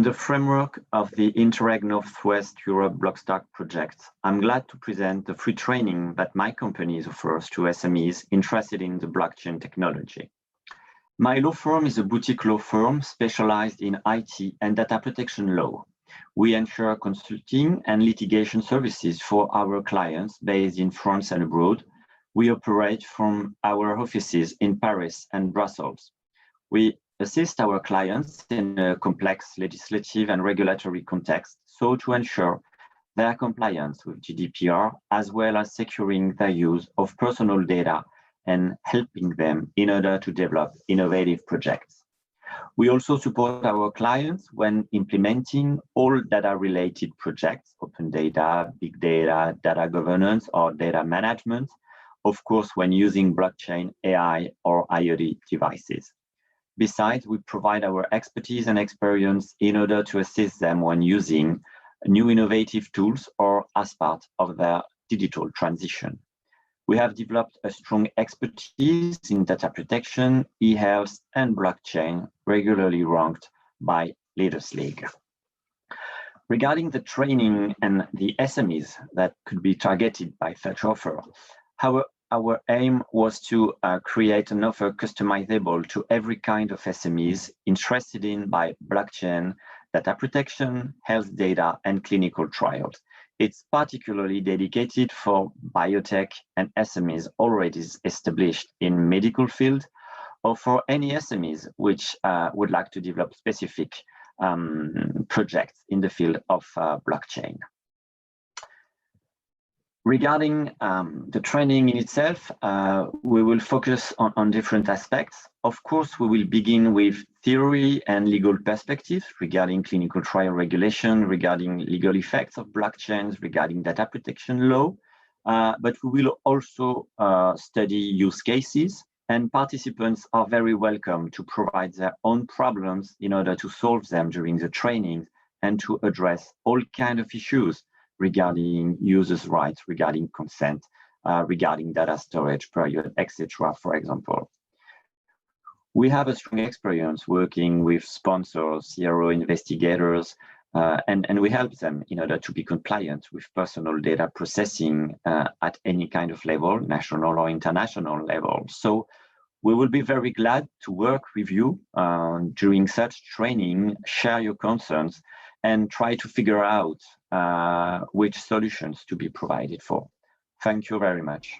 the framework of the Interreg Northwest Europe Blockstart project, I'm glad to present the free training that my company offers to SMEs interested in the blockchain technology. My law firm is a boutique law firm specialized in IT and data protection law. We ensure consulting and litigation services for our clients based in France and abroad. We operate from our offices in Paris and Brussels. We assist our clients in a complex legislative and regulatory context, so to ensure their compliance with GDPR, as well as securing their use of personal data and helping them in order to develop innovative projects. We also support our clients when implementing all data-related projects, open data, big data, data governance, or data management, of course, when using blockchain, AI, or IoT devices. Besides, we provide our expertise and experience in order to assist them when using new innovative tools or as part of their digital transition. We have developed a strong expertise in data protection, e-health, and blockchain, regularly ranked by Leaders League. Regarding the training and the SMEs that could be targeted by such offer, our aim was to create an offer customizable to every kind of SMEs interested in by blockchain, data protection, health data, and clinical trials. It's particularly dedicated for biotech and SMEs already established in medical field, or for any SMEs which would like to develop specific projects in the field of blockchain. Regarding the training in itself, we will focus on different aspects. Of course, we will begin with theory and legal perspectives regarding clinical trial regulation, regarding legal effects of blockchains, regarding data protection law, but we will also study use cases, and participants are very welcome to provide their own problems in order to solve them during the training and to address all kinds of issues regarding users' rights, regarding consent, regarding data storage period, etc., for example. We have a strong experience working with sponsors, CRO investigators, and we help them in order to be compliant with personal data processing at any kind of level, national or international level. So we will be very glad to work with you during such training, share your concerns, and try to figure out which solutions to be provided for. Thank you very much.